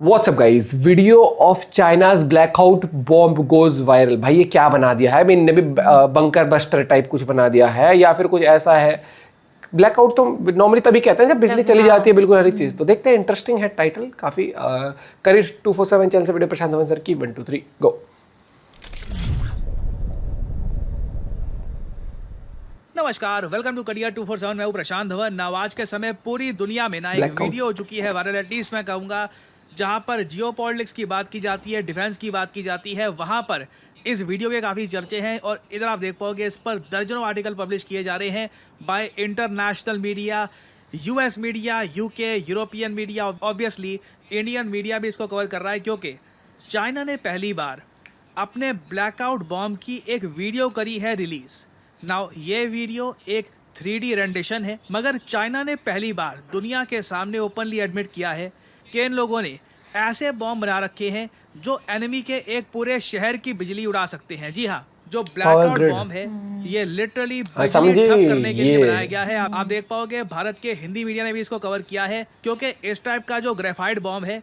WhatsApp guys, video of China's blackout bomb goes viral. भाई ये क्या बना दिया है? ने भी बंकर बस्टर टाइप कुछ बना दिया है या फिर कुछ ऐसा है? ब्लैकआउट तो नॉर्मली तभी कहते हैं जब बिजली चली जाती है, बिल्कुल हर एक चीज। तो देखते हैं, इंटरेस्टिंग है टाइटल काफी। करियर 247 चैनल से वीडियो प्रशांत धवन सर की 1 2 3 गो। नमस्कार, वेलकम टू करियर 247। मैं हूं प्रशांत धवन। आज के समय पूरी दुनिया में ना एक वीडियो हो चुकी है वायरल, एटलीस्ट मैं कहूंगा, जहां पर जियोपॉलिटिक्स की बात की जाती है, डिफेंस की बात की जाती है, वहां पर इस वीडियो के काफ़ी चर्चे हैं। और इधर आप देख पाओगे इस पर दर्जनों आर्टिकल पब्लिश किए जा रहे हैं bye international media, US media, UK, European media, obviously Indian media भी इसको कवर कर रहा है, क्योंकि चाइना ने पहली बार अपने ब्लैकआउट बॉम्ब की एक वीडियो करी है रिलीज। नाउ ये वीडियो एक 3D रेंडिशन है, मगर चाइना ने पहली बार दुनिया के सामने ओपनली एडमिट किया है कि इन लोगों ने ऐसे बॉम्ब बना रखे हैं जो एनिमी के एक पूरे शहर की बिजली उड़ा सकते हैं। जी हाँ, जो ब्लैकआउट बॉम्ब है ये लिटरली बिजली ठप करने के लिए बनाया गया है। आप देख पाओगे भारत के हिंदी मीडिया ने भी इसको कवर किया है, क्योंकि इस टाइप का जो ग्रेफाइट बॉम्ब है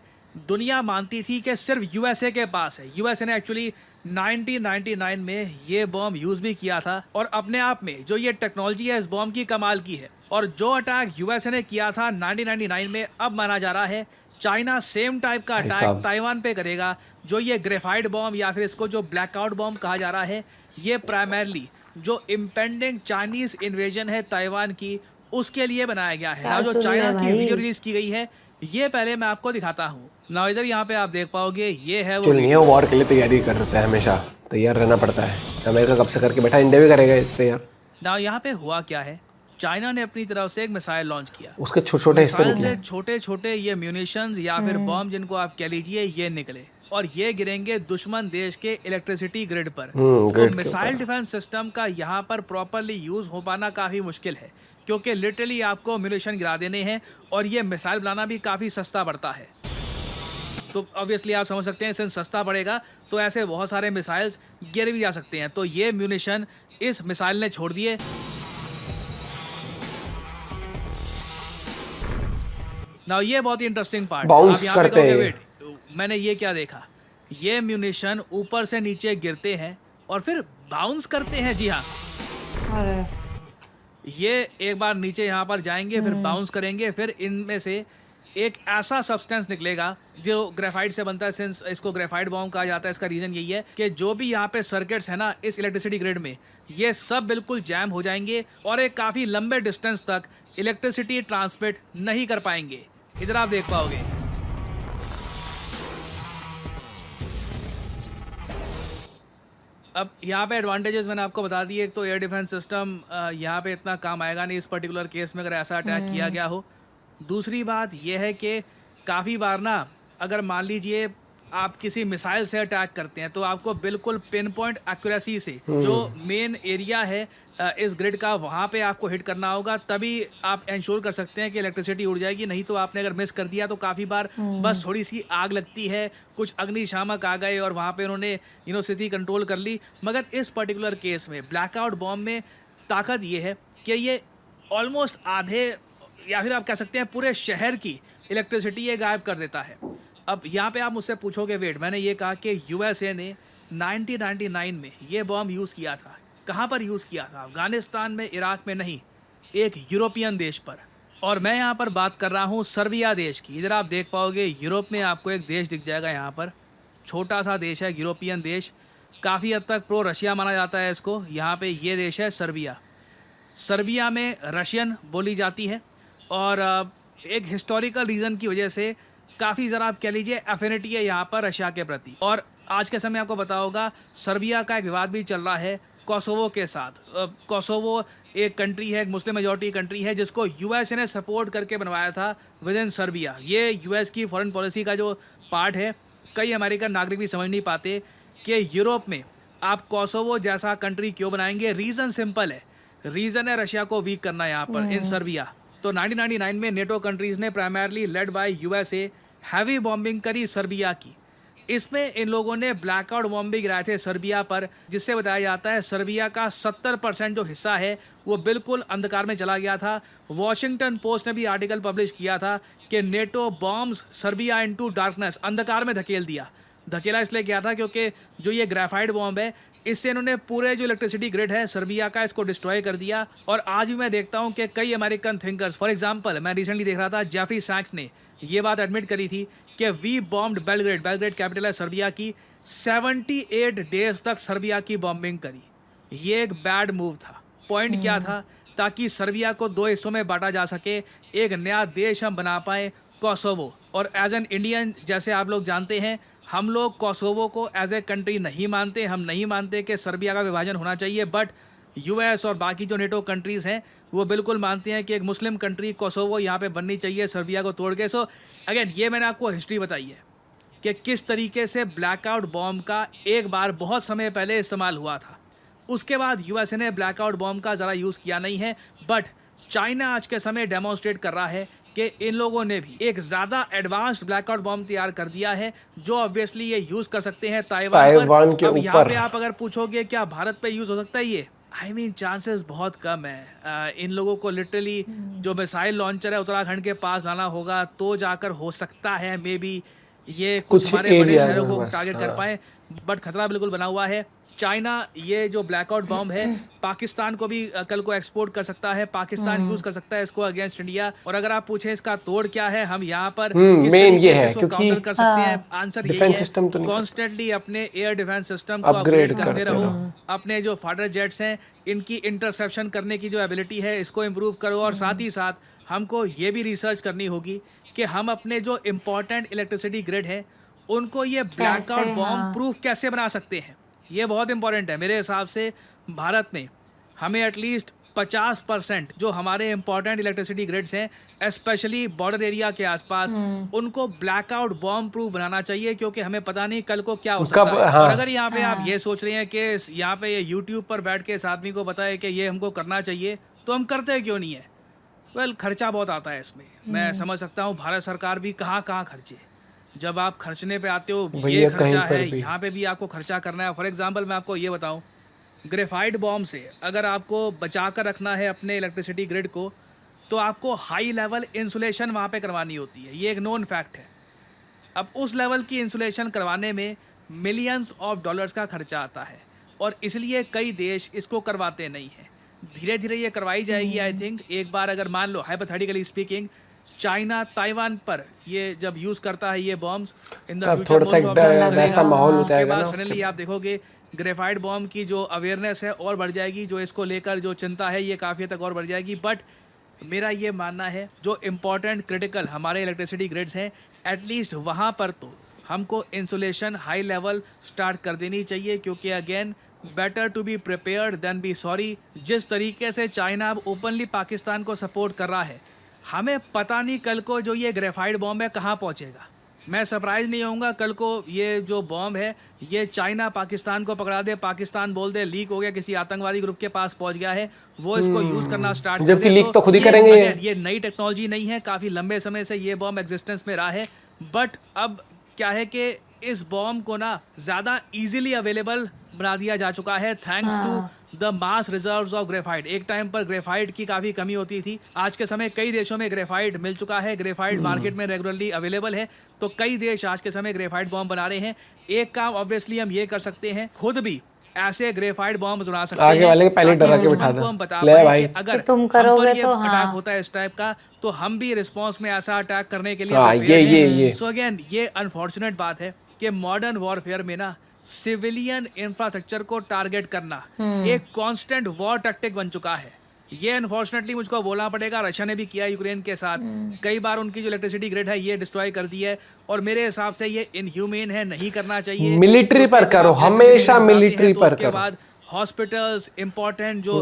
दुनिया मानती थी कि सिर्फ यूएसए के पास है। यूएसए ने एक्चुअली 1999 में ये बॉम्ब यूज भी किया था, और अपने आप में जो ये टेक्नोलॉजी है इस बॉम्ब की कमाल की है। और जो अटैक यूएसए ने किया था 1999 में, अब माना जा रहा है चाइना सेम टाइप का अटैक ताइवान पे करेगा। जो ये ग्रेफाइट बॉम्ब या फिर इसको जो ब्लैकआउट बॉम्ब कहा जा रहा है, ये प्राइमरली जो इम्पेंडिंग चाइनीज इन्वेजन है ताइवान की, उसके लिए बनाया गया है। ना जो चाइना की वीडियो रिलीज की गई है, ये पहले मैं आपको दिखाता हूँ ना। इधर यहाँ पे आप देख पाओगे ये है वो वॉर के लिए तैयारी कर रहा है, हमेशा तैयार रहना पड़ता है। अमेरिका कब से करके बैठा, इंडिया भी करेगा तैयार। ना यहाँ पे हुआ क्या है, चाइना ने अपनी तरफ से एक मिसाइल लॉन्च किया। उसके छोटे हिस्से निकले, छोटे छोटे ये म्यूनिशंस या फिर बॉम्ब जिनको आप कह लीजिए, ये निकले और ये गिरेंगे दुश्मन देश के इलेक्ट्रिसिटी ग्रिड पर। तो मिसाइल डिफेंस सिस्टम का यहाँ पर प्रॉपरली यूज हो पाना काफी मुश्किल है, क्योंकि लिटरली आपको म्यूनिशन गिरा देने हैं, और ये मिसाइल बनाना भी काफी सस्ता पड़ता है। तो ऑब्वियसली आप समझ सकते हैं, सिंस सस्ता पड़ेगा तो ऐसे बहुत सारे मिसाइल्स गिर भी जा सकते हैं। तो ये म्यूनिशन इस मिसाइल ने छोड़ दिए। नाउ ये बहुत ही इंटरेस्टिंग पार्ट है। आप यहाँ पे कहोगे वेट, मैंने ये क्या देखा? ये म्यूनिशन ऊपर से नीचे गिरते हैं और फिर बाउंस करते हैं। जी हाँ, ये एक बार नीचे यहाँ पर जाएंगे, फिर बाउंस करेंगे, फिर इनमें से एक ऐसा सब्सटेंस निकलेगा जो ग्रेफाइट से बनता है। सिंस इसको ग्रेफाइट बॉम्ब कहा जाता है, इसका रीज़न यही है कि जो भी यहाँ पे सर्किट्स है ना इस इलेक्ट्रिसिटी ग्रिड में, ये सब बिल्कुल जैम हो जाएंगे और एक काफ़ी लंबे डिस्टेंस तक इलेक्ट्रिसिटी ट्रांसमिट नहीं कर पाएंगे। इधर आप देख पाओगे अब यहाँ पे एडवांटेजेस मैंने आपको बता दिए। एक तो एयर डिफेंस सिस्टम यहाँ पे इतना काम आएगा नहीं इस पर्टिकुलर केस में अगर ऐसा अटैक किया गया हो। दूसरी बात यह है कि काफ़ी बार ना, अगर मान लीजिए आप किसी मिसाइल से अटैक करते हैं, तो आपको बिल्कुल पिन पॉइंट एक्यूरेसी से जो मेन एरिया है इस ग्रिड का, वहाँ पे आपको हिट करना होगा, तभी आप इंश्योर कर सकते हैं कि इलेक्ट्रिसिटी उड़ जाएगी। नहीं तो आपने अगर मिस कर दिया तो काफ़ी बार बस थोड़ी सी आग लगती है, कुछ अग्निशामक आ गए और वहाँ पे उन्होंने स्थिति कंट्रोल कर ली। मगर इस पर्टिकुलर केस में ब्लैकआउट बॉम्ब में ताकत ये है कि ये ऑलमोस्ट आधे या फिर आप कह सकते हैं पूरे शहर की इलेक्ट्रिसिटी ये गायब कर देता है। अब यहाँ पे आप मुझसे पूछोगे वेट, मैंने ये कहा कि यूएसए ने 1999 में ये बॉम्ब यूज़ किया था। कहाँ पर यूज़ किया था? अफगानिस्तान में, इराक में नहीं, एक यूरोपियन देश पर। और मैं यहाँ पर बात कर रहा हूँ सर्बिया देश की। इधर आप देख पाओगे यूरोप में आपको एक देश दिख जाएगा यहाँ पर, छोटा सा देश है, यूरोपियन देश, काफ़ी हद तक प्रो रशिया माना जाता है इसको। यहाँ पर ये देश है सर्बिया। सर्बिया में रशियन बोली जाती है, और एक हिस्टोरिकल रीज़न की वजह से काफ़ी ज़रा आप कह लीजिए एफिनिटी है यहाँ पर रशिया के प्रति। और आज के समय आपको पता होगा सर्बिया का एक विवाद भी चल रहा है कोसोवो के साथ। कोसोवो एक कंट्री है, एक मुस्लिम मेजॉरिटी कंट्री है, जिसको यूएस ने सपोर्ट करके बनवाया था विद इन सर्बिया। ये यूएस की फॉरेन पॉलिसी का जो पार्ट है, कई अमेरिकन नागरिक भी समझ नहीं पाते कि यूरोप में आप कोसोवो जैसा कंट्री क्यों बनाएंगे। रीज़न सिंपल है, रीज़न है रशिया को वीक करना यहाँ पर इन सर्बिया। तो 1999 में नेटो कंट्रीज़ ने primarily led by USA heavy bombing करी सर्बिया की। इसमें इन लोगों ने ब्लैकआउट बॉम्ब भी गिराए थे सर्बिया पर, जिससे बताया जाता है सर्बिया का 70% जो हिस्सा है वो बिल्कुल अंधकार में चला गया था। वॉशिंगटन पोस्ट ने भी आर्टिकल पब्लिश किया था कि NATO bombs Serbia into darkness, अंधकार में धकेल दिया। धकेला इसलिए किया था क्योंकि जो ये ग्रेफाइट बॉम्ब है इससे इन्होंने पूरे जो इलेक्ट्रिसिटी ग्रिड है सर्बिया का, इसको डिस्ट्रॉय कर दिया। और आज भी मैं देखता हूँ कि कई अमेरिकन थिंकर्स, फॉर एग्जांपल मैं रिसेंटली देख रहा था जेफरी सैक्स ने ये बात एडमिट करी थी कि we bombed Belgrade, Belgrade capital है सर्बिया की, 78 डेज तक सर्बिया की बॉम्बिंग करी। ये एक बैड मूव था। पॉइंट क्या था? ताकि सर्बिया को दो हिस्सों में बांटा जा सके, एक नया देश हम बना पाए, कोसोवो। और एज एन इंडियन, जैसे आप लोग जानते हैं, हम लोग कोसोवो को एज ए कंट्री नहीं मानते। हम नहीं मानते कि सर्बिया का विभाजन होना चाहिए, बट यूएस और बाकी जो नेटो कंट्रीज़ हैं वो बिल्कुल मानते हैं कि एक मुस्लिम कंट्री कोसोवो यहाँ पे बननी चाहिए सर्बिया को तोड़ के। सो अगेन ये मैंने आपको हिस्ट्री बताई है कि किस तरीके से ब्लैकआउट बॉम्ब का एक बार बहुत समय पहले इस्तेमाल हुआ था। उसके बाद यूएसए ने ब्लैकआउट बॉम्ब का ज़रा यूज़ किया नहीं है, बट चाइना आज के समय डेमोन्स्ट्रेट कर रहा है कि इन लोगों ने भी एक ज़्यादा एडवांस्ड ब्लैकआउट बॉम्ब तैयार कर दिया है जो ऑब्वियसली ये यूज़ कर सकते हैं ताइवान के अब ऊपर। यहाँ पे आप अगर पूछोगे क्या भारत पे यूज़ हो सकता है ये, आई मीन चांसेस बहुत कम है। इन लोगों को लिटरली जो मिसाइल लॉन्चर है उत्तराखंड के पास लाना होगा तो जाकर हो सकता है मे बी ये कुछ हमारे बड़े एरिया शहरों में को बस, टारगेट कर पाए, बट खतरा बिल्कुल बना हुआ है। चाइना ये जो ब्लैकआउट बॉम्ब है पाकिस्तान को भी कल को एक्सपोर्ट कर सकता है, पाकिस्तान यूज कर सकता है इसको अगेंस्ट इंडिया। और अगर आप पूछें इसका तोड़ क्या है, हम यहाँ पर किस मेन तरीके ये से है इसको क्योंकि काउंटर कर सकते हैं, आंसर यही डिफेंस है सिस्टम तो नहीं कर कॉन्स्टेंटली अपने एयर डिफेंस सिस्टम को अपग्रेड अपग्रेड करते करते रहो। रहो। अपने जो फाइटर जेट्स हैं इनकी इंटरसेप्शन करने की जो एबिलिटी है इसको इम्प्रूव करो। और साथ ही साथ हमको ये भी रिसर्च करनी होगी कि हम अपने जो इम्पोर्टेंट इलेक्ट्रिसिटी ग्रिड है उनको ये ब्लैकआउट बॉम्ब प्रूफ कैसे बना सकते हैं। ये बहुत इंपॉर्टेंट है मेरे हिसाब से। भारत में हमें एटलीस्ट 50% जो हमारे इंपॉर्टेंट इलेक्ट्रिसिटी ग्रिड्स हैं स्पेशली बॉर्डर एरिया के आसपास उनको ब्लैकआउट बॉम्ब प्रूफ बनाना चाहिए, क्योंकि हमें पता नहीं कल को क्या हो सकता है। हाँ। और अगर यहाँ पे आप ये सोच रहे हैं कि यहाँ पे ये यूट्यूब पर बैठ के इस आदमी को बताए कि ये हमको करना चाहिए तो हम करते क्यों नहीं है? वेल खर्चा बहुत आता है इसमें, मैं समझ सकता हूँ। भारत सरकार भी कहाँ खर्चे, जब आप खर्चने पे आते हो ये खर्चा है, यहाँ पे भी आपको खर्चा करना है। फॉर एग्जांपल मैं आपको ये बताऊं, ग्रेफाइट बॉम्ब से अगर आपको बचा कर रखना है अपने इलेक्ट्रिसिटी ग्रिड को तो आपको हाई लेवल इंसुलेशन वहाँ पे करवानी होती है, ये एक नोन फैक्ट है। अब उस लेवल की इंसुलेशन करवाने में मिलियंस ऑफ डॉलर्स का खर्चा आता है और इसलिए कई देश इसको करवाते नहीं हैं। धीरे धीरे ये करवाई जाएगी आई थिंक। एक बार अगर मान लो हाइपोथेटिकली स्पीकिंग चाइना ताइवान पर ये जब यूज करता है ये बॉम्ब्स इन द फ्यूचर वैसा माहौल हो जाएगा ना, सडनली आप देखोगे ग्रेफाइट बॉम्ब की जो अवेयरनेस है और बढ़ जाएगी, जो इसको लेकर जो चिंता है ये काफ़ी तक और बढ़ जाएगी। बट मेरा ये मानना है जो इम्पोर्टेंट क्रिटिकल हमारे इलेक्ट्रिसिटी ग्रिड्स हैं एटलीस्ट वहाँ पर तो हमको इंसुलेशन हाई लेवल स्टार्ट कर देनी चाहिए, क्योंकि again better to be prepared than be sorry. जिस तरीके से चाइना अब ओपनली पाकिस्तान को सपोर्ट कर रहा है, हमें पता नहीं कल को जो ये ग्रेफाइट बॉम्ब है कहाँ पहुँचेगा। मैं सरप्राइज नहीं होऊंगा कल को ये जो बॉम्ब है ये चाइना पाकिस्तान को पकड़ा दे, पाकिस्तान बोल दे लीक हो गया, किसी आतंकवादी ग्रुप के पास पहुंच गया है, वो इसको यूज करना स्टार्ट कर दे। जबकि लीक तो खुद ही करेंगे। ये नई टेक्नोलॉजी नहीं है, काफ़ी लंबे समय से ये बॉम्ब एग्जिस्टेंस में रहा है। बट अब क्या है कि इस बॉम्ब को ना ज़्यादा ईजिली अवेलेबल बना दिया जा चुका है thanks to the mass reserves of graphite. एक टाइम पर ग्रेफाइट की काफ़ी कमी होती थी, आज के समय कई देशों में ग्रेफाइट मिल चुका है, ग्रेफाइट मार्केट में रेगुलरली अवेलेबल है। तो कई देश आज के समय ग्रेफाइट बॉम्ब बना रहे हैं। एक काम ऑब्वियसली हम ये कर सकते हैं, खुद भी ऐसे ग्रेफाइट बॉम्ब बना सकते हैं, आगे वाले के पहले डरा के बिठा दो, हम बता ले पाए भाई कि अगर तुम करोगे तो अटैक होता है इस टाइप का तो हम भी रिस्पॉन्स में ऐसा अटैक करने के लिए ये सो अगेन ये अनफॉर्चुनेट बात है कि मॉडर्न वॉरफेयर में ना सिविलियन इंफ्रास्ट्रक्चर को टारगेट करना एक कांस्टेंट वॉर टैक्टिक बन चुका है। ये अनफॉर्चुनेटली मुझको बोलना पड़ेगा, रशिया ने भी किया यूक्रेन के साथ, कई बार उनकी जो इलेक्ट्रिसिटी ग्रिड है ये डिस्ट्रॉय कर दी है और मेरे हिसाब से ये इनह्यूमेन है, नहीं करना चाहिए। मिलिट्री पर करो, हमेशा मिलिट्री पर करो। बाद हॉस्पिटल्स, इंपॉर्टेंट जो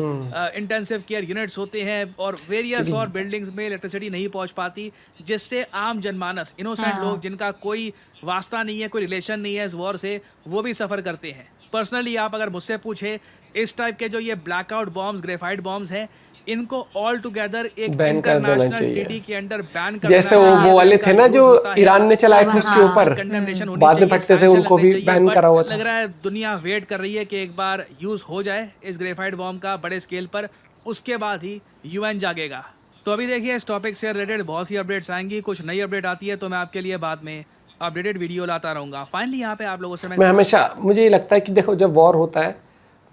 इंटेंसिव केयर यूनिट्स होते हैं और वेरियस और बिल्डिंग्स में इलेक्ट्रिसिटी नहीं पहुंच पाती, जिससे आम जनमानस, इनोसेंट लोग जिनका कोई वास्ता नहीं है, कोई रिलेशन नहीं है इस वॉर से, वो भी सफ़र करते हैं। पर्सनली आप अगर मुझसे पूछे इस टाइप के जो ये ब्लैकआउट बॉम्ब्स, ग्रेफाइट बॉम्ब्स हैं, इनको ऑल टुगेदर एक बैन कर देना इंटरनेशनल चाहिए। ट्रीटी के अंडर बैन कर जैसे देना वो चाहिए। वाले इनका थे ना use जो होता है, ईरान ने चलाए थे उसके ऊपर, कंडेमनेशन होनी बाद में चाहिए, फटते थे, sanction उनको लगने भी चाहिए, बैन but करा हुआ था। लग रहा है दुनिया वेट कर रही है कि एक बार यूज हो जाए इस ग्रेफाइट बॉम्ब का बड़े स्केल पर, उसके बाद ही यूएन जागेगा। तो अभी देखिए इस टॉपिक से रिलेटेड बहुत सी अपडेट्स आएंगी, कुछ नई अपडेट आती है तो मैं आपके लिए बाद में अपडेटेड वीडियो लाता रहूंगा। फाइनली यहाँ पे आप लोगों से मैं हमेशा, मुझे ये लगता है कि देखो जब वॉर होता है,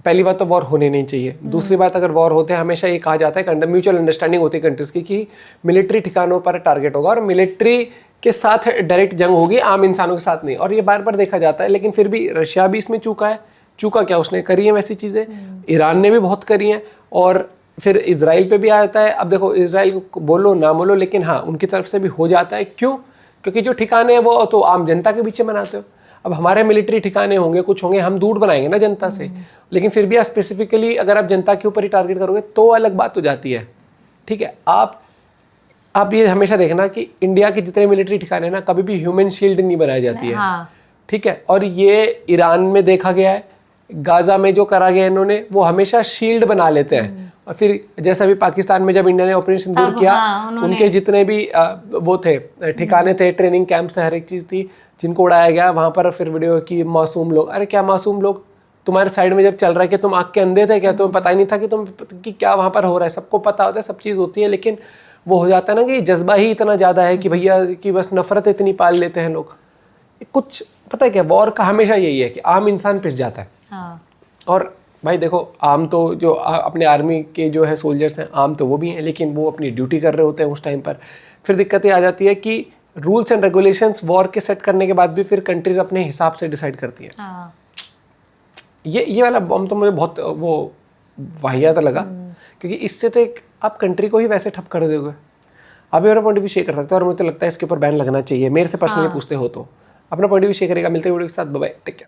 पहली बात तो वॉर होने नहीं चाहिए। दूसरी बात, अगर वॉर होते हैं हमेशा ये कहा जाता है कि म्यूचुअल अंडरस्टैंडिंग होती है कंट्रीज की कि मिलिट्री ठिकानों पर टारगेट होगा और मिलिट्री के साथ डायरेक्ट जंग होगी, आम इंसानों के साथ नहीं। और ये बार बार देखा जाता है, लेकिन फिर भी रशिया भी इसमें चूका है। चूका क्या, उसने करी है वैसी चीज़ें, ईरान ने भी बहुत करी हैं, और फिर इजराइल पे भी आ जाता है। अब देखो इजराइल को बोलो ना बोलो, लेकिन हाँ उनकी तरफ से भी हो जाता है। क्यों? क्योंकि जो ठिकाने हैं वो तो आम जनता के पीछे बनाते हो। अब हमारे मिलिट्री ठिकाने होंगे, कुछ होंगे, हम दूर बनाएंगे ना जनता से, लेकिन फिर भी आप स्पेसिफिकली अगर आप जनता के ऊपर ही टारगेट करोगे तो अलग बात हो जाती है। ठीक है, आप ये हमेशा देखना कि इंडिया के जितने मिलिट्री ठिकाने ना, कभी भी ह्यूमन शील्ड नहीं बनाई जाती है। हाँ। ठीक है, और ये ईरान में देखा गया है, गाजा में जो करा गया इन्होंने, वो हमेशा शील्ड बना लेते हैं। और फिर जैसा भी पाकिस्तान में जब इंडिया ने ऑपरेशन दूर किया, उनके जितने भी वो थे ठिकाने थे, ट्रेनिंग कैंप्स थे, हर एक चीज़ थी जिनको उड़ाया गया वहाँ पर। फिर वीडियो की मासूम लोग, अरे क्या मासूम लोग, तुम्हारे साइड में जब चल रहा है कि तुम आँख के अंधे थे क्या? तुम्हें पता ही नहीं था कि क्या वहाँ पर हो रहा है? सबको पता होता है, सब चीज़ होती है, लेकिन वो हो जाता है ना कि जज्बा ही इतना ज़्यादा है कि भैया कि बस नफरत इतनी पाल लेते हैं लोग। कुछ पता है क्या, वॉर का हमेशा यही है कि आम इंसान पिस जाता है। हाँ। और भाई देखो, आम तो जो अपने आर्मी के जो है सोल्जर्स हैं, आम तो वो भी हैं, लेकिन वो अपनी ड्यूटी कर रहे होते हैं उस टाइम पर। फिर दिक्कतें आ जाती है कि रूल्स एंड रेगुलेशंस वॉर के सेट करने के बाद भी फिर कंट्रीज अपने हिसाब से डिसाइड करती हैं। हाँ। ये वाला बॉम्ब तो मुझे बहुत वो वाहियात लगा, क्योंकि इससे तो एक आप कंट्री को ही वैसे ठप कर दोगे। आप भी अपना पॉइंट ऑफ व्यू शेयर कर सकते हो, और मुझे तो लगता है इसके ऊपर बैन लगना चाहिए। मेरे से पर्सनली पूछते हो तो अपना पॉइंट ऑफ व्यू शेयर करेगा। मिलते हैं वीडियो के साथ, बाय बाय, टेक केयर।